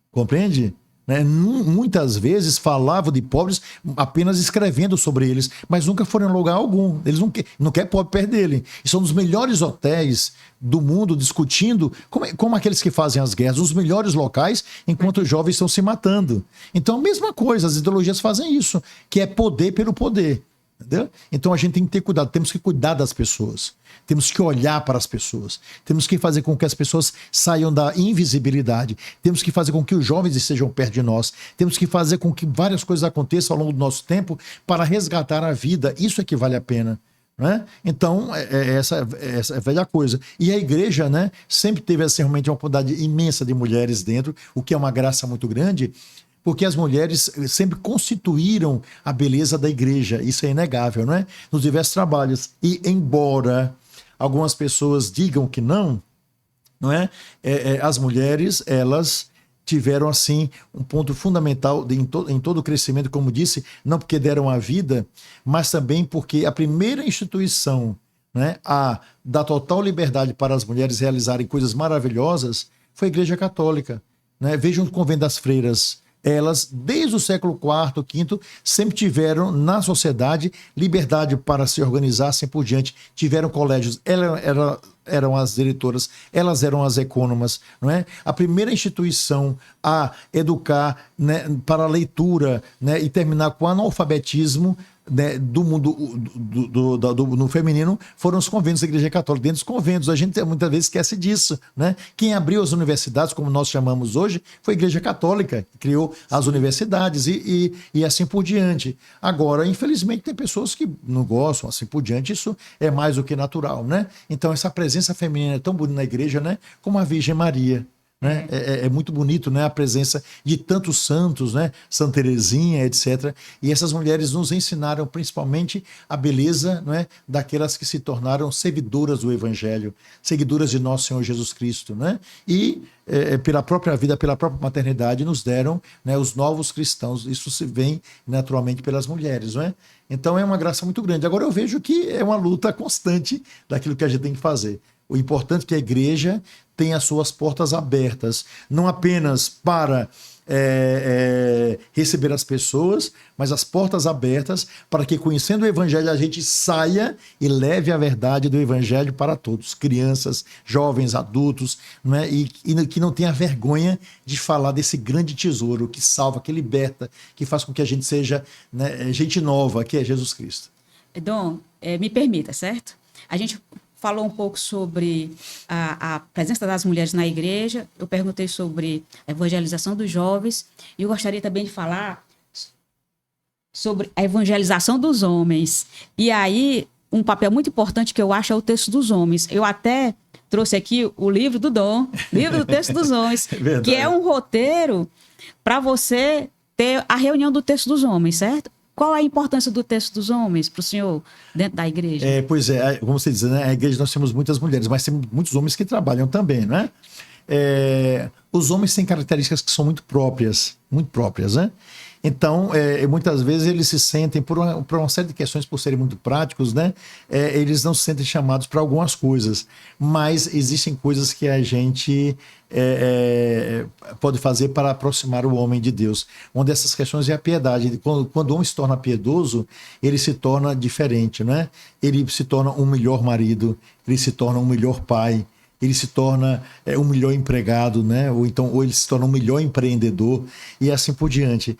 Speaker 2: compreende? Né? Muitas vezes falavam de pobres apenas escrevendo sobre eles, mas nunca foram em lugar algum. Eles não querem pobre perto dele. E são dos melhores hotéis do mundo discutindo como aqueles que fazem as guerras, os melhores locais, enquanto os jovens estão se matando. Então, a mesma coisa, as ideologias fazem isso, que é poder pelo poder. Entendeu? Então a gente tem que ter cuidado, temos que cuidar das pessoas, temos que olhar para as pessoas, temos que fazer com que as pessoas saiam da invisibilidade, temos que fazer com que os jovens estejam perto de nós, temos que fazer com que várias coisas aconteçam ao longo do nosso tempo para resgatar a vida. Isso é que vale a pena. Né? Então, essa é a velha coisa. E a igreja, né, sempre teve assim, realmente uma quantidade imensa de mulheres dentro, o que é uma graça muito grande, porque as mulheres sempre constituíram a beleza da igreja. Isso é inegável, não é? Nos diversos trabalhos. E embora algumas pessoas digam que não é? As mulheres, elas tiveram, assim, um ponto fundamental em todo o crescimento, como disse, não porque deram a vida, mas também porque a primeira instituição, né, a dar total liberdade para as mulheres realizarem coisas maravilhosas foi a Igreja Católica. Né? Vejam o Convento das Freiras. Elas, desde o século IV, V, sempre tiveram na sociedade liberdade para se organizar, assim por diante. Tiveram colégios, eram as diretoras, elas eram as ecônomas, não é? A primeira instituição a educar, né, para a leitura, né, e terminar com o analfabetismo, né, do mundo no feminino foram os conventos da Igreja Católica. Dentro dos conventos, a gente muitas vezes esquece disso, né? Quem abriu as universidades, como nós chamamos hoje, foi a Igreja Católica, que criou as universidades e assim por diante. Agora, infelizmente, tem pessoas que não gostam, assim por diante, isso é mais do que natural, né? Então, essa presença feminina é tão bonita na igreja, né? Como a Virgem Maria. Né? É muito bonito, né? A presença de tantos santos, né? Santa Teresinha, etc. E essas mulheres nos ensinaram principalmente a beleza, não é? Daquelas que se tornaram servidoras do Evangelho, seguidoras de nosso Senhor Jesus Cristo, né? E pela própria vida, pela própria maternidade, nos deram, né, os novos cristãos. Isso se vem naturalmente pelas mulheres, não é? Então é uma graça muito grande. Agora eu vejo que é uma luta constante daquilo que a gente tem que fazer. O importante é que a igreja tenha as suas portas abertas, não apenas para receber as pessoas, mas as portas abertas para que, conhecendo o Evangelho, a gente saia e leve a verdade do Evangelho para todos, crianças, jovens, adultos, né? E que não tenha vergonha de falar desse grande tesouro que salva, que liberta, que faz com que a gente seja, né, gente nova, que é Jesus Cristo.
Speaker 1: Dom, me permita, certo? A gente falou um pouco sobre a presença das mulheres na igreja, eu perguntei sobre a evangelização dos jovens, e eu gostaria também de falar sobre a evangelização dos homens. E aí, um papel muito importante que eu acho é o texto dos homens. Eu até trouxe aqui o livro do Dom, livro do texto dos homens, que é um roteiro para você ter a reunião do texto dos homens, certo? Qual a importância do texto dos homens para o senhor dentro da igreja?
Speaker 2: Pois é, como você diz, né? A igreja nós temos muitas mulheres, mas temos muitos homens que trabalham também, né? Os homens têm características que são muito próprias, né? Então, muitas vezes eles se sentem, por uma série de questões, por serem muito práticos, né? Eles não se sentem chamados para algumas coisas, mas existem coisas que a gente pode fazer para aproximar o homem de Deus. Uma dessas questões é a piedade. Quando o homem se torna piedoso, ele se torna diferente, né? Ele se torna um melhor marido, ele se torna um melhor pai, ele se torna um melhor empregado, né? Ou ele se torna um melhor empreendedor, e assim por diante.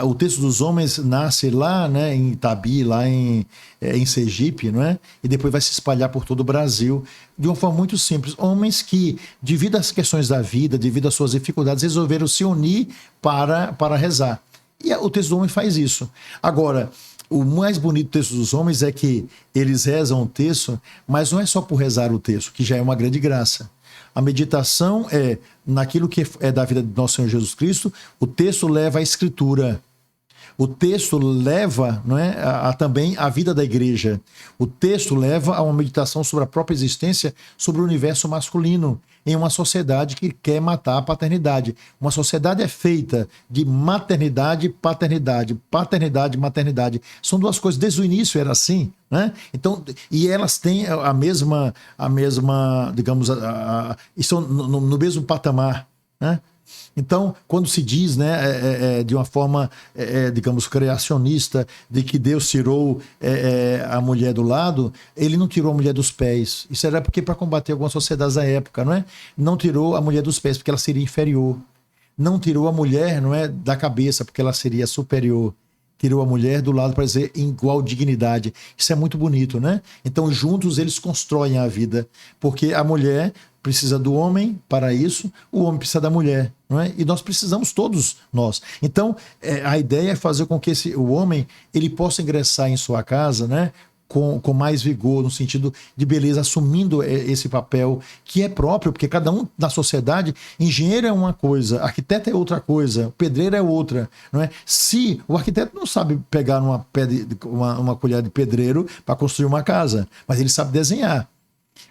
Speaker 2: O texto dos homens nasce lá, né, em Itabi, lá em Sergipe, não é? E depois vai se espalhar por todo o Brasil de uma forma muito simples. Homens que, devido às questões da vida, devido às suas dificuldades, resolveram se unir para rezar. E o texto dos homens faz isso. Agora, o mais bonito do texto dos homens é que eles rezam o texto, mas não é só por rezar o texto, que já é uma grande graça. A meditação é naquilo que é da vida de nosso Senhor Jesus Cristo. O texto leva à escritura. O texto leva, não é, também a vida da igreja. O texto leva a uma meditação sobre a própria existência, sobre o universo masculino, em uma sociedade que quer matar a paternidade. Uma sociedade é feita de maternidade, paternidade, paternidade, maternidade. São duas coisas, desde o início era assim, né? Então, e elas têm a mesma digamos, estão no mesmo patamar, né? Então, quando se diz, né, de uma forma, digamos, criacionista, de que Deus tirou a mulher do lado, ele não tirou a mulher dos pés. Isso era porque para combater algumas sociedades da época, não é? Não tirou a mulher dos pés porque ela seria inferior. Não tirou a mulher, não é, da cabeça porque ela seria superior. Tirou a mulher do lado para dizer em igual dignidade. Isso é muito bonito, né? Então, juntos eles constroem a vida, porque a mulher precisa do homem para isso, o homem precisa da mulher, não é? E nós precisamos todos nós. Então, a ideia é fazer com que o homem ele possa ingressar em sua casa, né, com mais vigor, no sentido de beleza, assumindo esse papel que é próprio, porque cada um na sociedade, engenheiro é uma coisa, arquiteto é outra coisa, pedreiro é outra, não é? Se o arquiteto não sabe pegar uma colher de pedreiro para construir uma casa, mas ele sabe desenhar.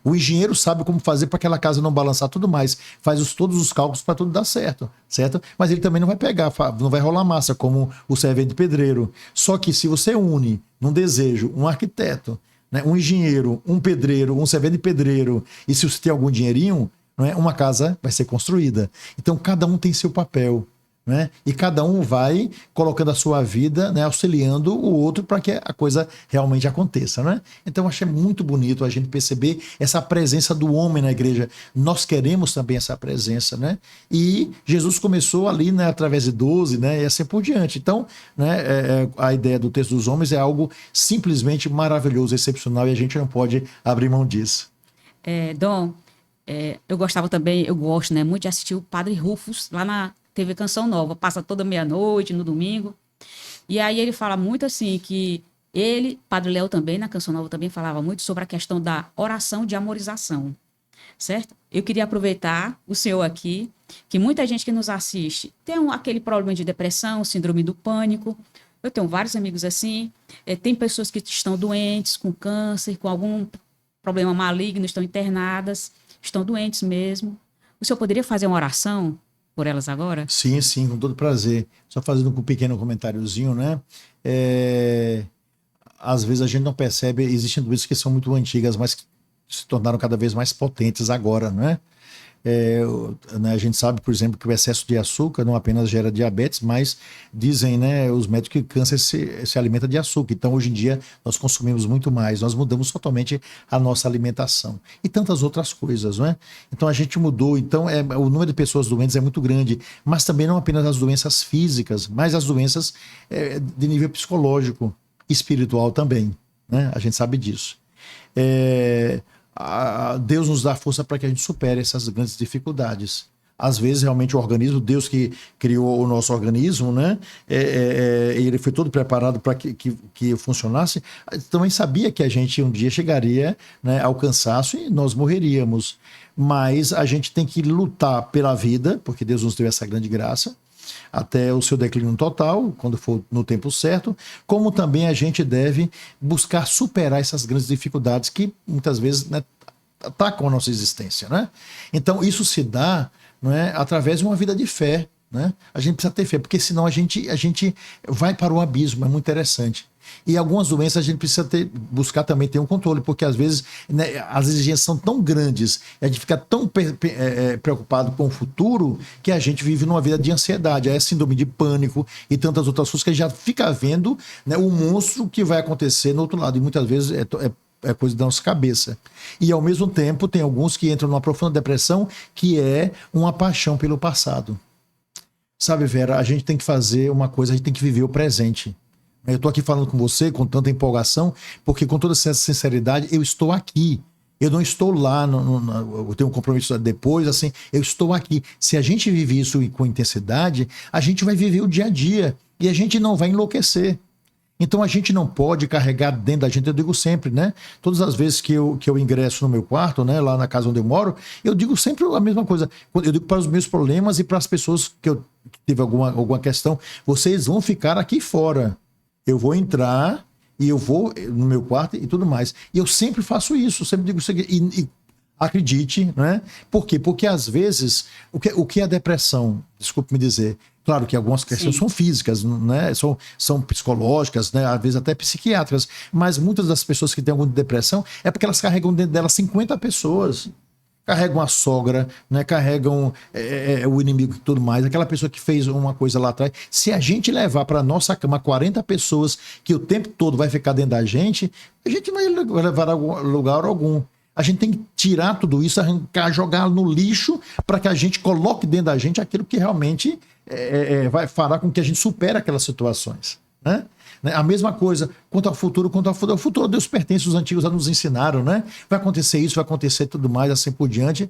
Speaker 2: O engenheiro sabe como fazer para aquela casa não balançar tudo mais, faz todos os cálculos para tudo dar certo, certo? Mas ele também não vai pegar, não vai rolar massa como o servente pedreiro. Só que se você une num desejo um arquiteto, né, um engenheiro, um pedreiro, um servente pedreiro, e se você tem algum dinheirinho, não é, uma casa vai ser construída. Então cada um tem seu papel. Né? E cada um vai colocando a sua vida, né, auxiliando o outro para que a coisa realmente aconteça. Né? Então, eu achei muito bonito a gente perceber essa presença do homem na igreja. Nós queremos também essa presença. Né? E Jesus começou ali, né, através de 12, né, e assim por diante. Então, né, a ideia do texto dos homens é algo simplesmente maravilhoso, excepcional, e a gente não pode abrir mão disso.
Speaker 1: Dom, eu gostava também, eu gosto, né, muito de assistir o Padre Rufus lá na TV Canção Nova, passa toda meia-noite, no domingo. E aí ele fala muito assim, que ele, Padre Léo também, na Canção Nova também falava muito sobre a questão da oração de amorização, certo? Eu queria aproveitar o senhor aqui, que muita gente que nos assiste tem aquele problema de depressão, síndrome do pânico. Eu tenho vários amigos assim, tem pessoas que estão doentes, com câncer, com algum problema maligno, estão internadas, estão doentes mesmo. O senhor poderia fazer uma oração por elas agora?
Speaker 2: Sim, sim, com todo prazer. Só fazendo um pequeno comentáriozinho, né? Às vezes a gente não percebe, existem doenças que são muito antigas, mas que se tornaram cada vez mais potentes agora, né? A gente sabe, por exemplo, que o excesso de açúcar não apenas gera diabetes, mas dizem, né, os médicos que câncer se alimenta de açúcar. Então, hoje em dia, nós consumimos muito mais, nós mudamos totalmente a nossa alimentação e tantas outras coisas, não é? Então, a gente mudou. Então, o número de pessoas doentes é muito grande, mas também não apenas as doenças físicas, mas as doenças de nível psicológico, espiritual também, né? A gente sabe disso. Deus nos dá força para que a gente supere essas grandes dificuldades. Às vezes, realmente, o organismo, Deus que criou o nosso organismo, né? Ele foi todo preparado para que funcionasse. Também sabia que a gente um dia chegaria, né, ao cansaço e nós morreríamos. Mas a gente tem que lutar pela vida, porque Deus nos deu essa grande graça, até o seu declínio total, quando for no tempo certo, como também a gente deve buscar superar essas grandes dificuldades que muitas vezes, né, atacam a nossa existência, né? Então isso se dá, né, através de uma vida de fé, né? A gente precisa ter fé, porque senão a gente vai para o abismo, é muito interessante. E algumas doenças a gente precisa buscar também ter um controle, porque às vezes, né, as exigências são tão grandes, a gente fica tão preocupado com o futuro, que a gente vive numa vida de ansiedade, é síndrome de pânico e tantas outras coisas que a gente já fica vendo, né, o monstro que vai acontecer no outro lado, e muitas vezes é coisa da nossa cabeça. E ao mesmo tempo tem alguns que entram numa profunda depressão, que é uma paixão pelo passado. Sabe, Vera, a gente tem que fazer uma coisa, a gente tem que viver o presente. Eu estou aqui falando com você com tanta empolgação, porque com toda essa sinceridade, eu estou aqui. Eu não estou lá, eu tenho um compromisso depois, assim, eu estou aqui. Se a gente vive isso com intensidade, a gente vai viver o dia a dia e a gente não vai enlouquecer. Então a gente não pode carregar dentro da gente, eu digo sempre, né? Todas as vezes que eu ingresso no meu quarto, né, lá na casa onde eu moro, eu digo sempre a mesma coisa. Eu digo para os meus problemas e para as pessoas que tive alguma questão, vocês vão ficar aqui fora. Eu vou entrar e eu vou no meu quarto e tudo mais. E eu sempre faço isso, sempre digo isso aqui. E acredite, né? Por quê? Porque às vezes, o que é a depressão? Desculpe me dizer. Claro que algumas questões são físicas, né? São psicológicas, né? Às vezes até psiquiátricas. Mas muitas das pessoas que têm alguma depressão é porque elas carregam dentro delas 50 pessoas. Carregam a sogra, né? Carregam o inimigo e tudo mais. Aquela pessoa que fez uma coisa lá atrás. Se a gente levar para nossa cama 40 pessoas que o tempo todo vai ficar dentro da gente, a gente não vai levar a lugar algum. A gente tem que tirar tudo isso, arrancar, jogar no lixo para que a gente coloque dentro da gente aquilo que realmente vai fará com que a gente supere aquelas situações, né? A mesma coisa quanto ao futuro, o futuro a Deus pertence, os antigos já nos ensinaram, né? Vai acontecer isso, vai acontecer tudo mais, assim por diante.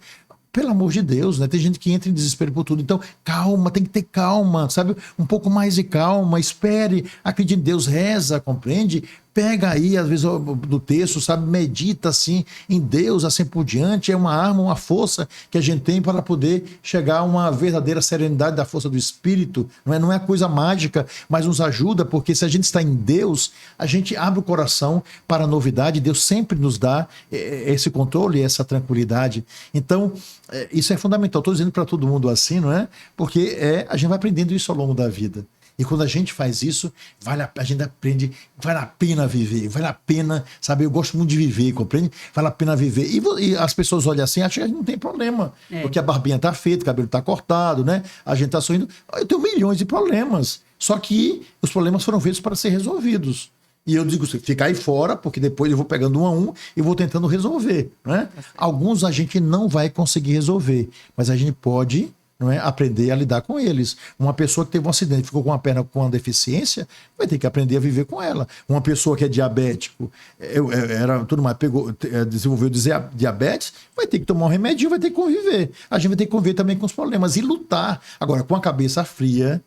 Speaker 2: Pelo amor de Deus, né? Tem gente que entra em desespero por tudo. Então, calma, tem que ter calma, sabe? Um pouco mais de calma, espere, acredite em Deus, reza, compreende? Pega aí, às vezes, do texto, sabe? Medita, assim, em Deus, assim por diante. É uma arma, uma força que a gente tem para poder chegar a uma verdadeira serenidade da força do Espírito. Não é coisa mágica, mas nos ajuda, porque se a gente está em Deus, a gente abre o coração para a novidade. Deus sempre nos dá esse controle, essa tranquilidade. Então, isso é fundamental. Estou dizendo para todo mundo assim, não é? Porque a gente vai aprendendo isso ao longo da vida. E quando a gente faz isso, a gente aprende, vale a pena viver, vale a pena, sabe? Eu gosto muito de viver, compreende? Vale a pena viver. E as pessoas olham assim, acham que não tem problema, porque a barbinha tá feita, o cabelo tá cortado, né? A gente tá sorrindo. Eu tenho milhões de problemas, só que os problemas foram feitos para ser resolvidos. E eu digo, fica aí fora, porque depois eu vou pegando um a um e vou tentando resolver, né? Alguns a gente não vai conseguir resolver, mas a gente pode, não é, aprender a lidar com eles. Uma pessoa que teve um acidente, ficou com uma perna com uma deficiência, vai ter que aprender a viver com ela. Uma pessoa que é diabético, desenvolveu diabetes, vai ter que tomar um remédio, vai ter que conviver. A gente vai ter que conviver também com os problemas e lutar. Agora, com a cabeça fria,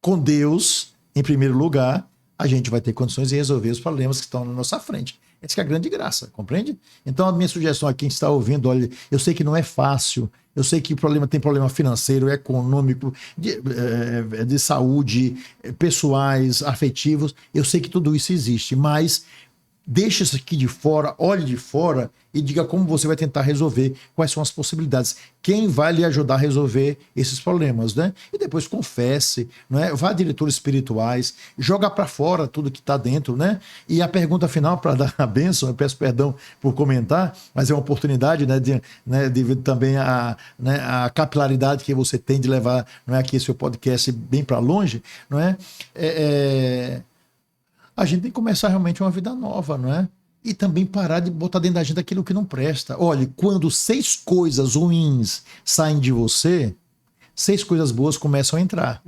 Speaker 2: com Deus, em primeiro lugar, a gente vai ter condições de resolver os problemas que estão na nossa frente. Essa é a grande graça, compreende? Então, a minha sugestão a quem está ouvindo, olha, eu sei que não é fácil, eu sei que tem problema financeiro, econômico, de saúde, pessoais, afetivos, eu sei que tudo isso existe, mas deixe isso aqui de fora, olhe de fora e diga como você vai tentar resolver, quais são as possibilidades, quem vai lhe ajudar a resolver esses problemas, né? E depois confesse, né? Vá a diretores espirituais, joga para fora tudo que está dentro, né? E a pergunta final para dar a bênção, eu peço perdão por comentar, mas é uma oportunidade, né, devido também a capilaridade que você tem de levar, não é, aqui seu podcast bem para longe, não é? A gente tem que começar realmente uma vida nova, não é? E também parar de botar dentro da gente aquilo que não presta. Olha, quando 6 coisas ruins saem de você, 6 coisas boas começam a entrar.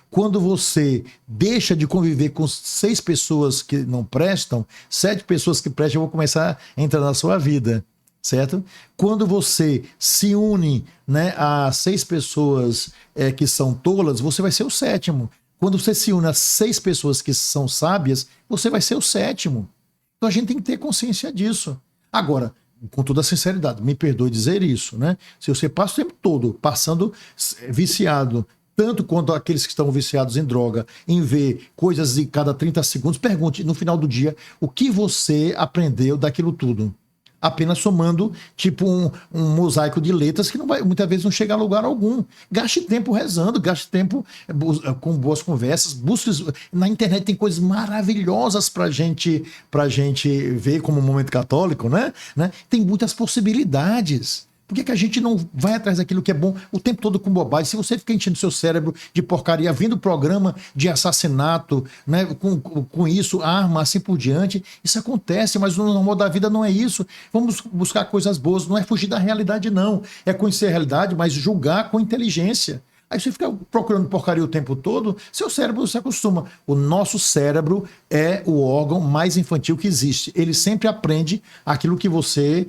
Speaker 2: Quando você deixa de conviver com 6 pessoas que não prestam, 7 pessoas que prestam vão começar a entrar na sua vida, certo? Quando você se une, né, a 6 pessoas que são tolas, você vai ser o 7º. Quando você se une a 6 pessoas que são sábias, você vai ser o 7º. Então a gente tem que ter consciência disso. Agora, com toda a sinceridade, me perdoe dizer isso, né? Se você passa o tempo todo passando viciado, tanto quanto aqueles que estão viciados em droga, em ver coisas de cada 30 segundos, pergunte no final do dia o que você aprendeu daquilo tudo. Apenas somando tipo um mosaico de letras que muitas vezes não chega a lugar algum. Gaste tempo rezando, gaste tempo com boas conversas, busque. Na internet tem coisas maravilhosas pra gente ver como um momento católico, né? Tem muitas possibilidades. Por que a gente não vai atrás daquilo que é bom o tempo todo com bobagem? Se você fica enchendo seu cérebro de porcaria, vendo programa de assassinato, né, com isso, arma, assim por diante, isso acontece, mas no normal da vida não é isso. Vamos buscar coisas boas, não é fugir da realidade, não. É conhecer a realidade, mas julgar com inteligência. Aí você fica procurando porcaria o tempo todo, seu cérebro se acostuma. O nosso cérebro é o órgão mais infantil que existe. Ele sempre aprende aquilo que você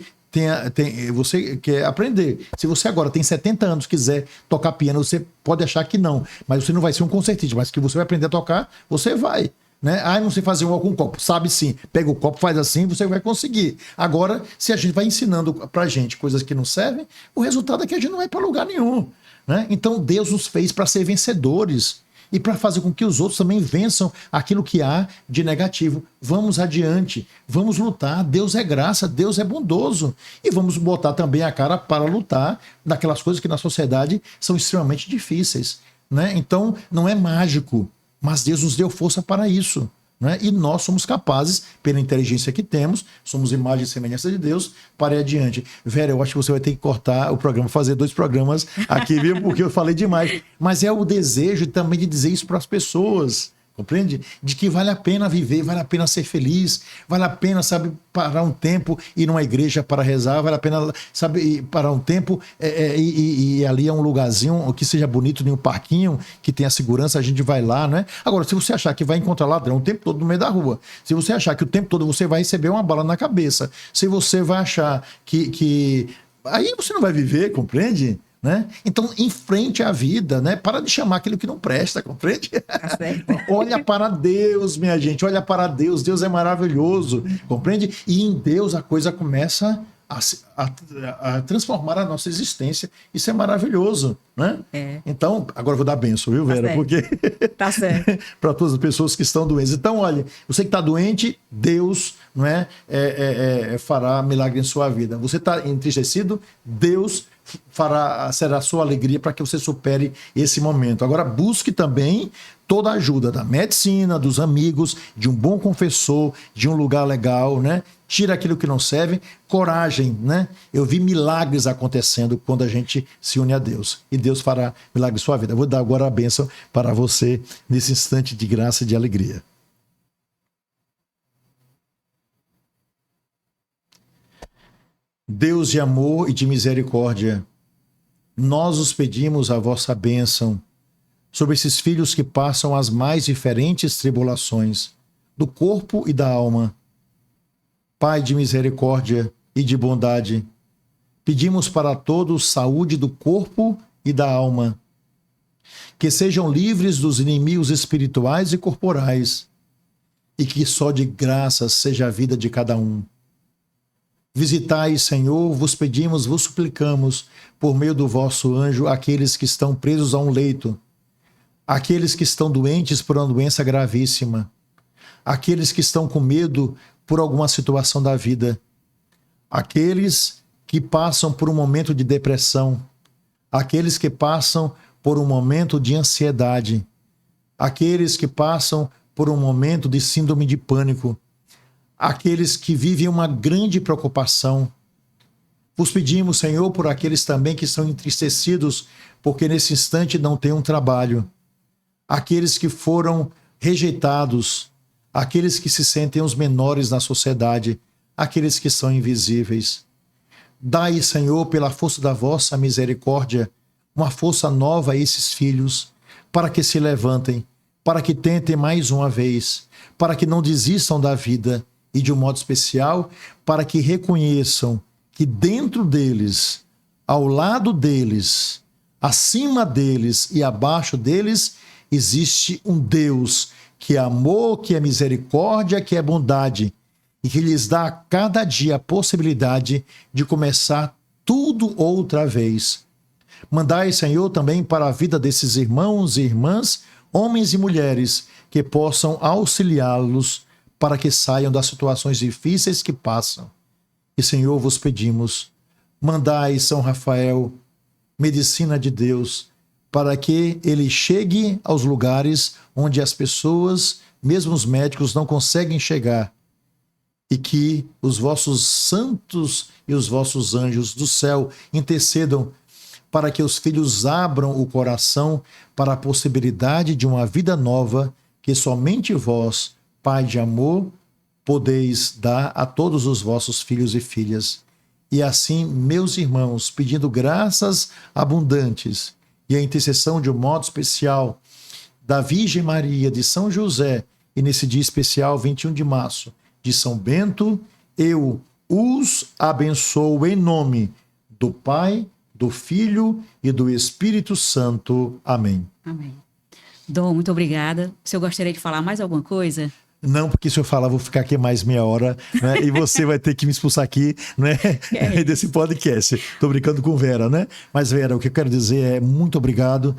Speaker 2: você quer aprender. Se você agora tem 70 anos, quiser tocar piano, você pode achar que não, mas você não vai ser um concertista, mas que você vai aprender a tocar, você vai. Né? Não sei fazer um com um copo. Sabe sim. Pega o copo, faz assim, você vai conseguir. Agora, se a gente vai ensinando pra gente coisas que não servem, o resultado é que a gente não vai para lugar nenhum. Né? Então, Deus nos fez para ser vencedores e para fazer com que os outros também vençam aquilo que há de negativo. Vamos adiante, vamos lutar. Deus é graça, Deus é bondoso. E vamos botar também a cara para lutar daquelas coisas que na sociedade são extremamente difíceis. Né? Então, não é mágico, mas Deus nos deu força para isso. Né? E nós somos capazes, pela inteligência que temos, somos imagem e semelhança de Deus, para ir adiante. Vera, eu acho que você vai ter que cortar o programa, fazer 2 programas aqui, viu? Porque eu falei demais. Mas é o desejo também de dizer isso para as pessoas. Compreende? De que vale a pena viver, vale a pena ser feliz, vale a pena, sabe, parar um tempo, ir numa igreja para rezar, vale a pena, sabe, parar um tempo e ali é um lugarzinho que seja bonito, em um parquinho, que tenha segurança, a gente vai lá, né? Agora, se você achar que vai encontrar ladrão o tempo todo no meio da rua, se você achar que o tempo todo você vai receber uma bala na cabeça, se você vai achar que aí você não vai viver, compreende? né? Então, enfrente a vida, né? Para de chamar aquilo que não presta, compreende?
Speaker 1: Tá certo.
Speaker 2: Olha para Deus, minha gente, olha para Deus. Deus é maravilhoso, compreende? E em Deus a coisa começa a transformar a nossa existência. Isso é maravilhoso, né? Então, agora eu vou dar benção, viu, Vera?
Speaker 1: Tá
Speaker 2: porque
Speaker 1: Tá certo.
Speaker 2: para todas as pessoas que estão doentes. Então, olha, você que está doente, Deus, não fará milagre em sua vida. Você está entristecido, Deus será a sua alegria para que você supere esse momento. Agora, busque também toda a ajuda da medicina, dos amigos, de um bom confessor, de um lugar legal, né? Tira aquilo que não serve, coragem, né? Eu vi milagres acontecendo quando a gente se une a Deus. E Deus fará milagre em sua vida. Eu vou dar agora a bênção para você nesse instante de graça e de alegria. Deus de amor e de misericórdia, nós os pedimos a vossa bênção sobre esses filhos que passam as mais diferentes tribulações do corpo e da alma. Pai de misericórdia e de bondade, pedimos para todos saúde do corpo e da alma, que sejam livres dos inimigos espirituais e corporais, e que só de graças seja a vida de cada um. Visitai, Senhor, vos pedimos, vos suplicamos, por meio do vosso anjo, aqueles que estão presos a um leito, aqueles que estão doentes por uma doença gravíssima, aqueles que estão com medo por alguma situação da vida, aqueles que passam por um momento de depressão, aqueles que passam por um momento de ansiedade, aqueles que passam por um momento de síndrome de pânico, aqueles que vivem uma grande preocupação. Vos pedimos, Senhor, por aqueles também que são entristecidos porque nesse instante não têm um trabalho, aqueles que foram rejeitados, aqueles que se sentem os menores na sociedade, aqueles que são invisíveis. Dai, Senhor, pela força da vossa misericórdia, uma força nova a esses filhos, para que se levantem, para que tentem mais uma vez, para que não desistam da vida, e de um modo especial, para que reconheçam que dentro deles, ao lado deles, acima deles e abaixo deles, existe um Deus que é amor, que é misericórdia, que é bondade, e que lhes dá a cada dia a possibilidade de começar tudo outra vez. Mandai, Senhor, também para a vida desses irmãos e irmãs, homens e mulheres, que possam auxiliá-los para que saiam das situações difíceis que passam. E, Senhor, vos pedimos, mandai São Rafael, medicina de Deus, para que ele chegue aos lugares onde as pessoas, mesmo os médicos, não conseguem chegar, e que os vossos santos e os vossos anjos do céu intercedam para que os filhos abram o coração para a possibilidade de uma vida nova que somente vós, Pai de amor, podeis dar a todos os vossos filhos e filhas. E assim, meus irmãos, pedindo graças abundantes e a intercessão de um modo especial da Virgem Maria, de São José, e nesse dia especial, 21 de março, de São Bento, eu os abençoo em nome do Pai, do Filho e do Espírito Santo. Amém.
Speaker 1: Amém. Dom, muito obrigada. Se eu gostaria de falar mais alguma coisa?
Speaker 2: Não, porque se eu falar, vou ficar aqui mais meia hora, né? E você vai ter que me expulsar aqui, né? Desse podcast. Tô brincando com Vera, né? Mas, Vera, o que eu quero dizer é muito obrigado,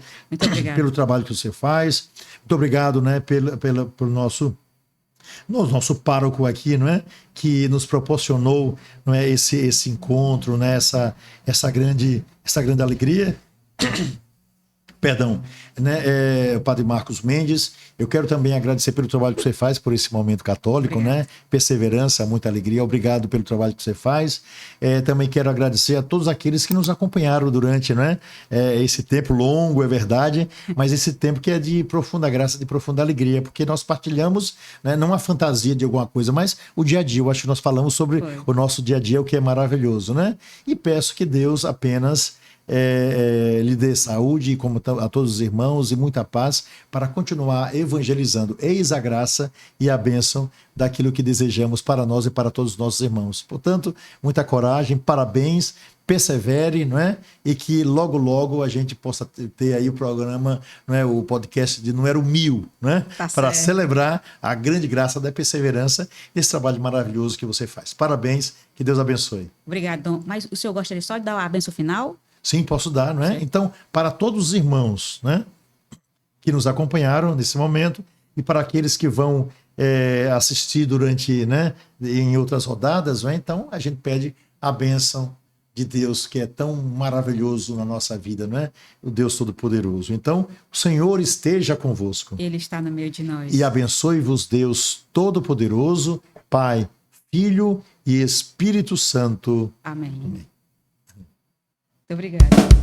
Speaker 2: pelo trabalho que você faz. Muito obrigado, né? Pelo nosso pároco aqui, não é? Que nos proporcionou, não é? Esse encontro, né? Essa grande alegria. Perdão, né? O Padre Marcos Mendes. Eu quero também agradecer pelo trabalho que você faz por esse momento católico, né? Perseverança, muita alegria. Obrigado pelo trabalho que você faz. Também quero agradecer a todos aqueles que nos acompanharam durante, né? Esse tempo longo, é verdade, mas esse tempo que é de profunda graça, de profunda alegria, porque nós partilhamos, né? Não a fantasia de alguma coisa, mas o dia a dia. Eu acho que nós falamos sobre o nosso dia a dia, o que é maravilhoso, né? E peço que Deus apenas lhe dê saúde, como a todos os irmãos, e muita paz para continuar evangelizando. Eis a graça e a bênção daquilo que desejamos para nós e para todos os nossos irmãos. Portanto, muita coragem, parabéns, persevere, não é? E que logo, logo a gente possa ter aí o programa, não é? O podcast de número 1000, não é?
Speaker 1: Tá
Speaker 2: para
Speaker 1: certo.
Speaker 2: celebrar a grande graça da perseverança, esse trabalho maravilhoso que você faz. Parabéns, que Deus abençoe.
Speaker 1: Obrigado, Dom. Mas o senhor gostaria só de dar a bênção final?
Speaker 2: Sim, posso dar, não é? Então, para todos os irmãos, né, que nos acompanharam nesse momento e para aqueles que vão assistir durante, né, em outras rodadas, não é? Então a gente pede a bênção de Deus, que é tão maravilhoso na nossa vida, não é? O Deus Todo-Poderoso. Então, o Senhor esteja convosco.
Speaker 1: Ele está no meio de nós.
Speaker 2: E abençoe-vos Deus Todo-Poderoso, Pai, Filho e Espírito Santo.
Speaker 1: Amém. Muito obrigada.